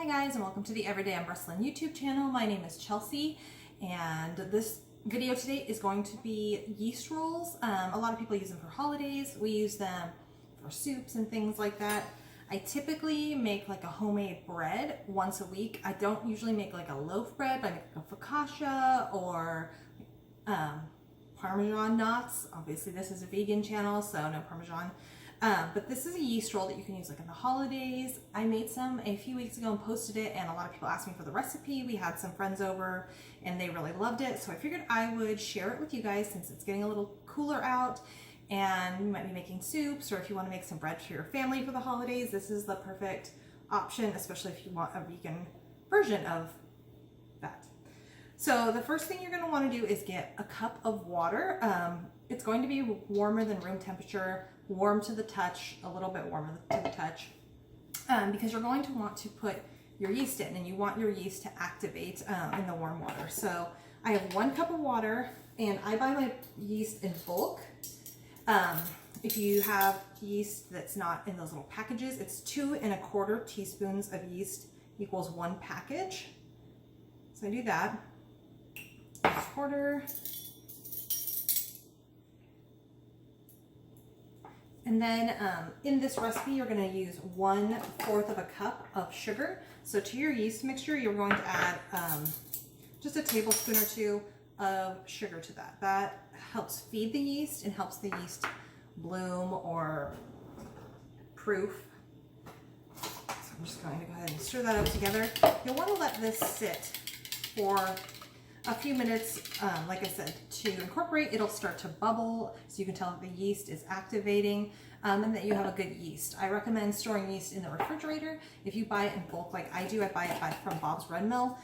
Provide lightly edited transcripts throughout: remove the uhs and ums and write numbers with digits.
Hi guys, and welcome to the Everyday I'm Bristling YouTube channel. My name is Chelsea, and this video today is going to be yeast rolls. A lot of people use them for holidays. We use them for soups and things like that. I typically make like a homemade bread once a week. I don't usually make like a loaf bread, but I make like a focaccia or Parmesan nuts. Obviously this is a vegan channel, so no Parmesan. But this is a yeast roll that you can use like in the holidays. I made some a few weeks ago and posted it, and a lot of people asked me for the recipe. We had some friends over and they really loved it, so I figured I would share it with you guys since it's getting a little cooler out and you might be making soups, or if you want to make some bread for your family for the holidays, this is the perfect option, especially if you want a vegan version of that. So the first thing you're going to want to do is get a cup of water. It's going to be warmer than room temperature, warm to the touch, a little bit warmer to the touch, because you're going to want to put your yeast in, and you want your yeast to activate in the warm water. So I have 1 cup of water, and I buy my yeast in bulk. If you have yeast that's not in those little packages, it's 2 1/4 teaspoons of yeast equals 1 package. So I do that. 1/4. And then in this recipe, you're going to use 1/4 of a cup of sugar. So to your yeast mixture, you're going to add just a tablespoon or 2 of sugar to that. That helps feed the yeast and helps the yeast bloom or proof. So I'm just going to go ahead and stir that up together. You'll want to let this sit for a few minutes, like I said, to incorporate. It'll start to bubble, so you can tell that the yeast is activating and that you have a good yeast. I recommend storing yeast in the refrigerator. If you buy it in bulk like I do, I buy it from Bob's Red Mill.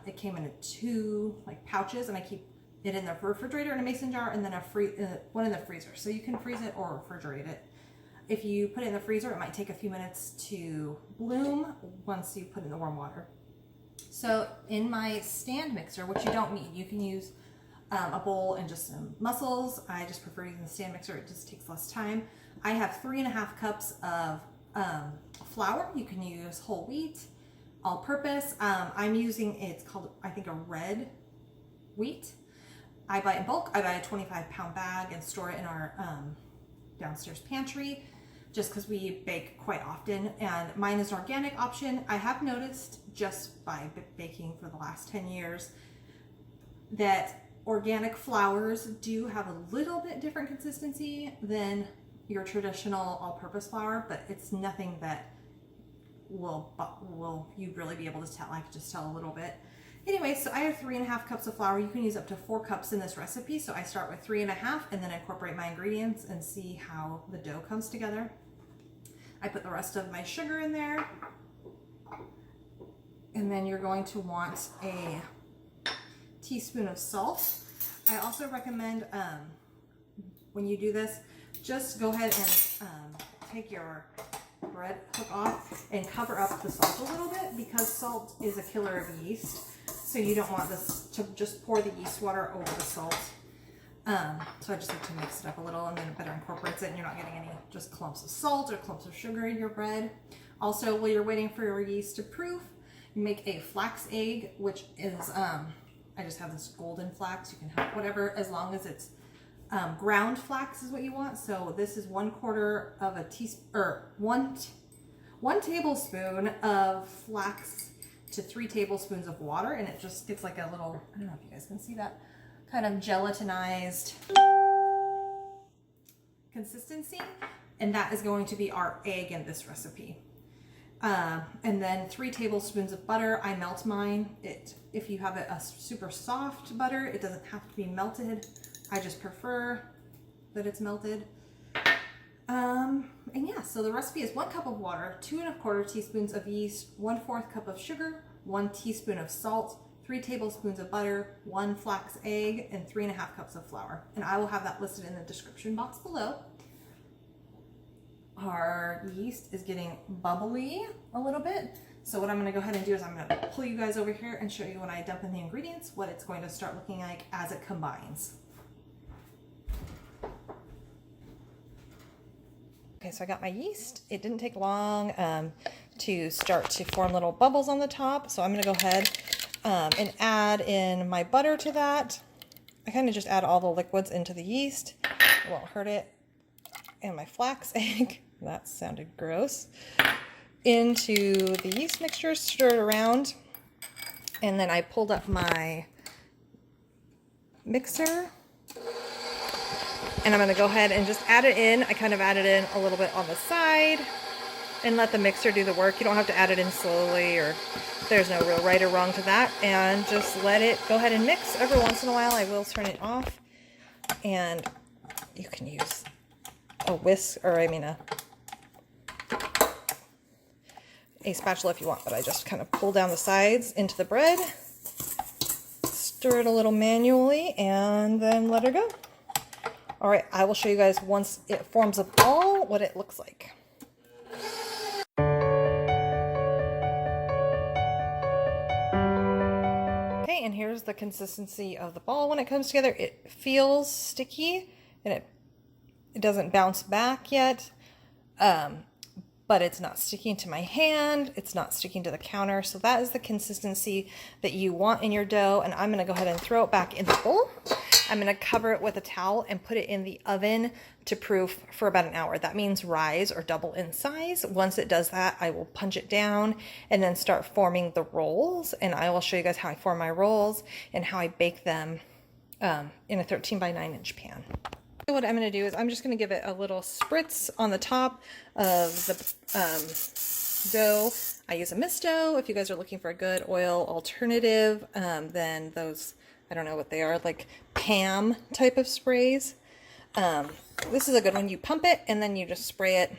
It came in 2 pouches, and I keep it in the refrigerator in a mason jar, and then one in the freezer. So you can freeze it or refrigerate it. If you put it in the freezer, it might take a few minutes to bloom once you put it in the warm water. So in my stand mixer, which you don't need, you can use a bowl and just some mussels. I just prefer using the stand mixer. It just takes less time. I have 3 1/2 cups of flour. You can use whole wheat, all purpose. I'm using, it's called, I think, a red wheat. I buy it in bulk. I buy a 25-pound bag and store it in our downstairs pantry, just because we bake quite often, and mine is an organic option. I have noticed just by baking for the last 10 years that organic flours do have a little bit different consistency than your traditional all-purpose flour, but it's nothing that will you really be able to tell. I can just tell a little bit. Anyway, so I have 3 1/2 cups of flour. You can use up to 4 cups in this recipe, so I start with 3 1/2 and then incorporate my ingredients and see how the dough comes together. I put the rest of my sugar in there, and then you're going to want a teaspoon of salt. I also recommend when you do this, just go ahead and take your bread hook off and cover up the salt a little bit, because salt is a killer of yeast. So you don't want this to just pour the yeast water over the salt. So I just like to mix it up a little, and then it better incorporates it, and you're not getting any just clumps of salt or clumps of sugar in your bread. Also, while you're waiting for your yeast to proof, you make a flax egg, which is, I just have this golden flax. You can have whatever, as long as it's ground flax is what you want. So this is 1/4 of a teaspoon, or one tablespoon of flax to 3 tablespoons of water, and it just gets like a little, I don't know if you guys can see that, kind of gelatinized consistency, and that is going to be our egg in this recipe. And then 3 tablespoons of butter. I melt mine. If you have a super soft butter, it doesn't have to be melted. I just prefer that it's melted. And yeah, so the recipe is 1 cup of water, 2 1/4 teaspoons of yeast, 1/4 cup of sugar, 1 teaspoon of salt, 3 tablespoons of butter, 1 flax egg, and 3 1/2 cups of flour. And I will have that listed in the description box below. Our yeast is getting bubbly a little bit. So what I'm going to go ahead and do is I'm going to pull you guys over here and show you when I dump in the ingredients, what it's going to start looking like as it combines. Okay, so I got my yeast. It didn't take long. to start to form little bubbles on the top. So I'm going to go ahead and add in my butter to that. I kind of just add all the liquids into the yeast. It won't hurt it. And my flax egg, that sounded gross, into the yeast mixture, stir it around. And then I pulled up my mixer. And I'm going to go ahead and just add it in. I kind of added in a little bit on the side and let the mixer do the work. You don't have to add it in slowly, or there's no real right or wrong to that. And just let it go ahead and mix. Every once in a while I will turn it off, and you can use a whisk, or I mean a spatula if you want, but I just kind of pull down the sides into the bread, stir it a little manually, and then let it go. All right, I will show you guys once it forms a ball what it looks like. Okay, and here's the consistency of the ball when it comes together. It feels sticky, and it doesn't bounce back yet, but it's not sticking to my hand. It's not sticking to the counter. So that is the consistency that you want in your dough. And I'm going to go ahead and throw it back in the bowl. I'm going to cover it with a towel and put it in the oven to proof for about an hour. That means rise or double in size. Once it does that, I will punch it down and then start forming the rolls. And I will show you guys how I form my rolls and how I bake them in a 13 by 9 inch pan. What I'm going to do is I'm just going to give it a little spritz on the top of the dough. I use a mist dough. If you guys are looking for a good oil alternative, then those, I don't know what they are, like Pam type of sprays. This is a good one. You pump it and then you just spray it.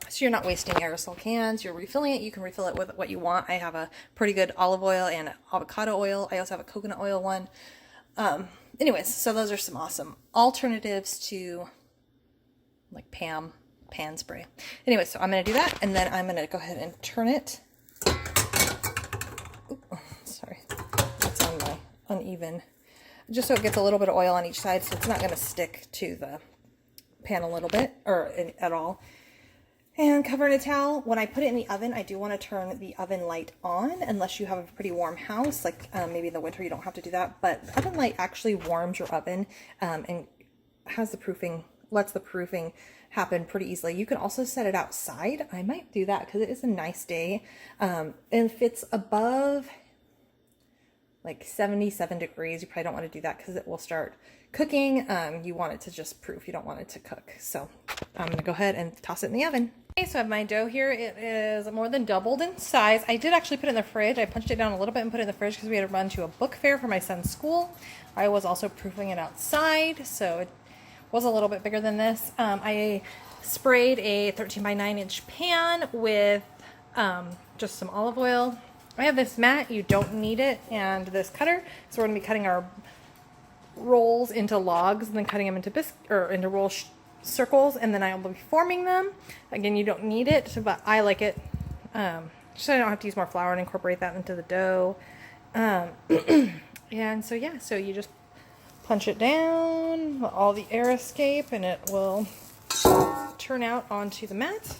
So you're not wasting aerosol cans. You're refilling it. You can refill it with what you want. I have a pretty good olive oil and avocado oil. I also have a coconut oil one. Anyways, so those are some awesome alternatives to like pan spray. Anyway, so I'm going to do that, and then I'm going to go ahead and turn it. Ooh, sorry, it's on my uneven. Just so it gets a little bit of oil on each side, so it's not going to stick to the pan a little bit, or at all. And cover in a towel. When I put it in the oven, I do want to turn the oven light on, unless you have a pretty warm house, like maybe in the winter you don't have to do that, but oven light actually warms your oven and has the proofing, lets the proofing happen pretty easily. You can also set it outside. I might do that because it is a nice day. And if it's above like 77 degrees, you probably don't want to do that because it will start cooking. You want it to just proof. You don't want it to cook. So I'm going to go ahead and toss it in the oven. Okay, so I have my dough here. It is more than doubled in size. I did actually put it in the fridge. I punched it down a little bit and put it in the fridge because we had to run to a book fair for my son's school. I was also proofing it outside, so it was a little bit bigger than this. I sprayed a 13 by 9 inch pan with just some olive oil. I have this mat, you don't need it, and this cutter. So we're going to be cutting our rolls into logs and then cutting them into roll circles, and then I will be forming them. Again, you don't need it, but I like it just so I don't have to use more flour and incorporate that into the dough. And so yeah, so you just punch it down, let all the air escape, and it will turn out onto the mat.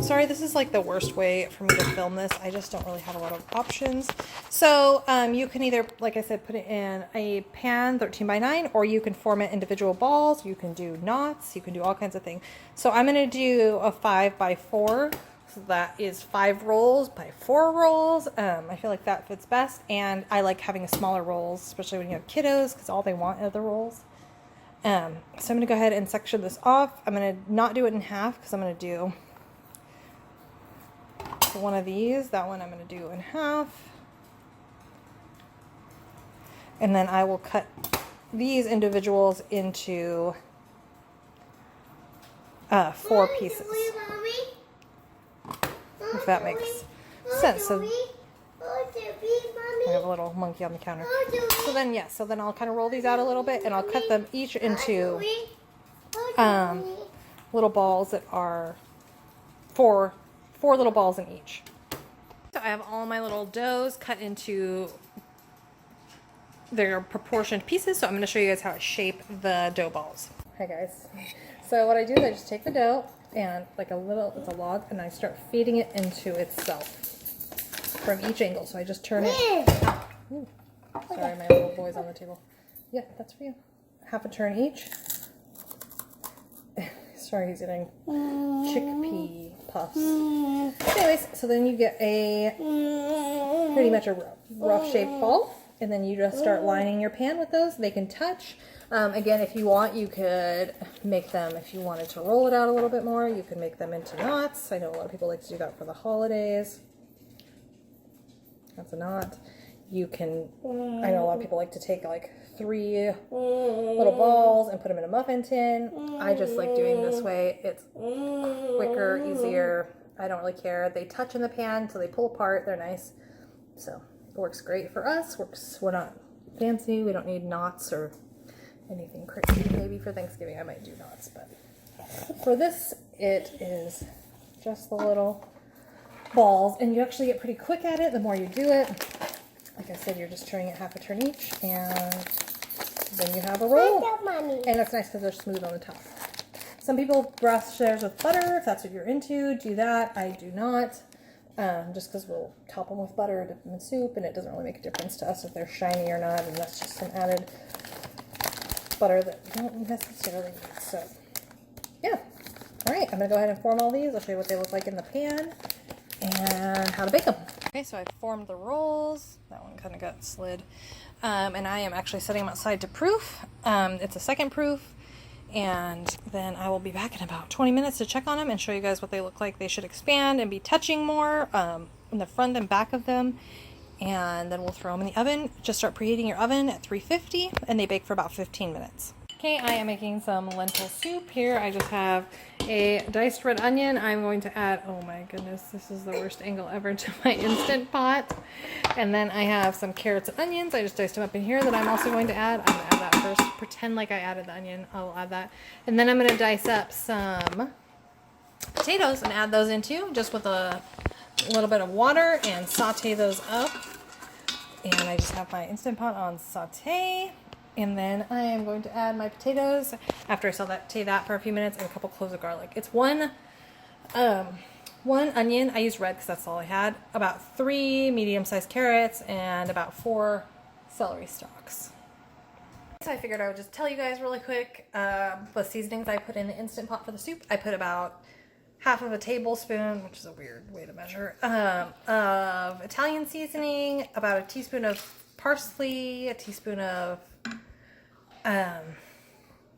Sorry, this is like the worst way for me to film this. I just don't really have a lot of options. So you can either, like I said, put it in a pan 13 by 9, or you can form it individual balls. You can do knots. You can do all kinds of things. So I'm going to do a 5 by 4. So that is 5 rolls by 4 rolls. I feel like that fits best. And I like having smaller rolls, especially when you have kiddos, because all they want are the rolls. So I'm going to go ahead and section this off. I'm going to not do it in half because I'm going to do one of these. That one I'm going to do in half. And then I will cut these individuals into 4 pieces. If that makes sense. So I have a little monkey on the counter. So then, yeah, so then I'll kind of roll these out a little bit, and I'll cut them each into little balls that are 4 little balls in each. So I have all my little doughs cut into their proportioned pieces. So I'm going to show you guys how to shape the dough balls. Hi guys. So what I do is I just take the dough, and like it's a log, and I start feeding it into itself from each angle. So I just turn it. Ooh, sorry, my little boy's on the table. Yeah, that's for you. Half a turn each. Sorry, he's eating chickpea puffs. Anyways, so then you get a pretty much a rough shaped ball, and then you just start lining your pan with those. They can touch. Again, if you want, you could make them, if you wanted to roll it out a little bit more, you could make them into knots. I know a lot of people like to do that for the holidays. That's a knot. You can, I know a lot of people like to take like 3 little balls and put them in a muffin tin. I just like doing this way. It's quicker, easier. I don't really care. They touch in the pan, so they pull apart. They're nice. So it works great for us. We're not fancy. We don't need knots or anything crazy. Maybe for Thanksgiving I might do knots, but for this it is just the little balls, and you actually get pretty quick at it the more you do it. Like I said, you're just turning it half a turn each, and then you have a roll. And that's nice because they're smooth on the top. Some people brush theirs with butter. If that's what you're into, do that. I do not, just because we'll top them with butter, dip them in soup, and it doesn't really make a difference to us if they're shiny or not, and that's just some added butter that we don't necessarily need. So yeah, all right, I'm gonna go ahead and form all these. I'll show you what they look like in the pan and how to bake them. Okay, so I've formed the rolls. That one kind of got slid, and I am actually setting them outside to proof. It's a second proof, and then I will be back in about 20 minutes to check on them and show you guys what they look like. They should expand and be touching more in the front and back of them. And then we'll throw them in the oven. Just start preheating your oven at 350, and they bake for about 15 minutes. Okay, I am making some lentil soup here. I just have a diced red onion. I'm going to add, oh my goodness, this is the worst angle ever, to my Instant Pot. And then I have some carrots and onions. I just diced them up in here that I'm also going to add. I'm going to add that first. Pretend like I added the onion. I'll add that. And then I'm going to dice up some potatoes and add those in too, just with a little bit of water, and saute those up. And I just have my Instant Pot on saute, and then I am going to add my potatoes after I saute that for a few minutes, and a couple cloves of garlic. It's one onion. I used red because that's all I had. About 3 medium-sized carrots and about 4 celery stalks. So I figured I would just tell you guys really quick the seasonings I put in the Instant Pot for the soup. I put about half of a tablespoon, which is a weird way to measure, of Italian seasoning, about a teaspoon of parsley, a teaspoon of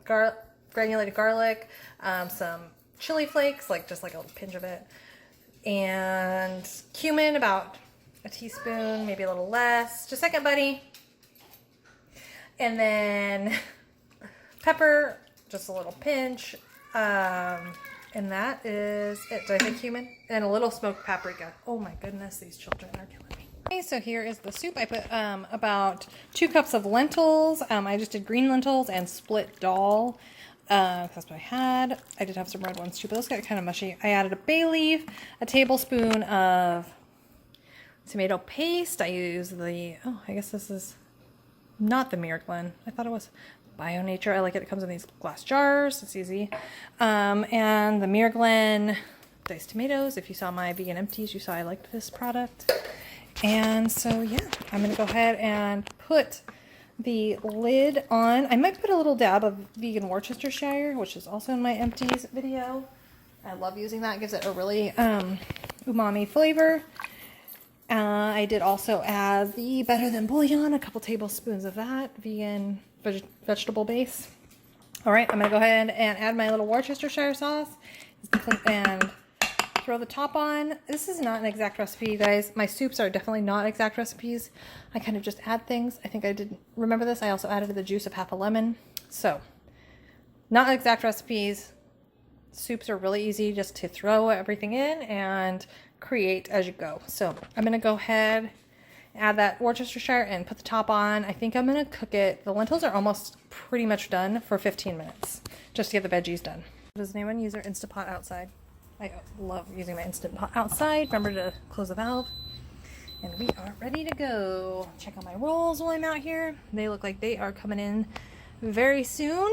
granulated garlic, some chili flakes, just like a pinch of it, and cumin, about a teaspoon, maybe a little less. Just a second, buddy. And then pepper, just a little pinch. And that is it. Did I say cumin? And a little smoked paprika. Oh my goodness, these children are killing me. Okay, so here is the soup. I put about 2 cups of lentils. I just did green lentils and split dal. That's what I had. I did have some red ones too, but those got kind of mushy. I added a bay leaf, a tablespoon of tomato paste. I use the, I guess this is not the Mirglen. I thought it was Bio Nature. I like it. It comes in these glass jars. It's easy. And the Mirglen diced tomatoes. If you saw my vegan empties, you saw I liked this product. And so, yeah, I'm going to go ahead and put the lid on. I might put a little dab of vegan Worcestershire, which is also in my empties video. I love using that. It gives it a really umami flavor. I did also add the Better Than Bouillon, a couple tablespoons of that, vegan vegetable base. All right, I'm going to go ahead and add my little Worcestershire sauce and throw the top on. This is not an exact recipe, you guys. My soups are definitely not exact recipes. I kind of just add things. I think I did remember this. I also added the juice of half a lemon. So, not exact recipes. Soups are really easy just to throw everything in and create as you go. So, I'm going to go ahead, add that Worcestershire and put the top on. I think I'm going to cook it. The lentils are almost pretty much done for 15 minutes just to get the veggies done. Does anyone use their Instant Pot outside? I love using my Instant Pot outside. Remember to close the valve. And we are ready to go. Check out my rolls while I'm out here. They look like they are coming in very soon.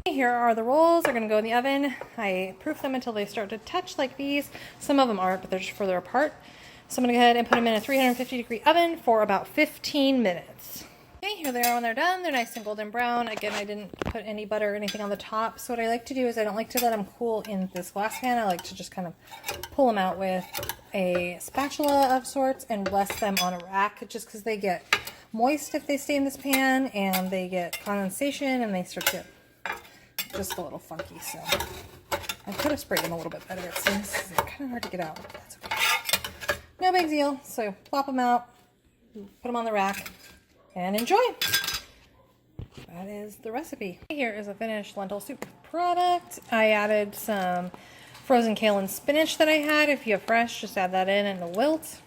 Here are the rolls. They're going to go in the oven. I proof them until they start to touch like these. Some of them aren't, but they're just further apart. So I'm going to go ahead and put them in a 350-degree oven for about 15 minutes. Okay, here they are when they're done. They're nice and golden brown. Again, I didn't put any butter or anything on the top. So what I like to do is I don't like to let them cool in this glass pan. I like to just kind of pull them out with a spatula of sorts and rest them on a rack, just because they get moist if they stay in this pan, and they get condensation and they start to get just a little funky. So I could have sprayed them a little bit better. It seems they're kind of hard to get out, but that's okay. No big deal. So plop them out, put them on the rack, and enjoy. That is the recipe. Here is a finished lentil soup product. I added some frozen kale and spinach that I had. If you have fresh, just add that in and it'll wilt.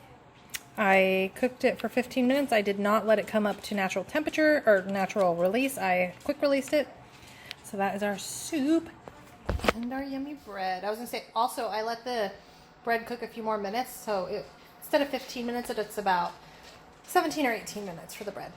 I cooked it for 15 minutes. I did not let it come up to natural temperature or natural release. I quick released it. So that is our soup and our yummy bread. I was gonna say, also I let the bread cook a few more minutes. So instead of 15 minutes, it's about 17 or 18 minutes for the bread.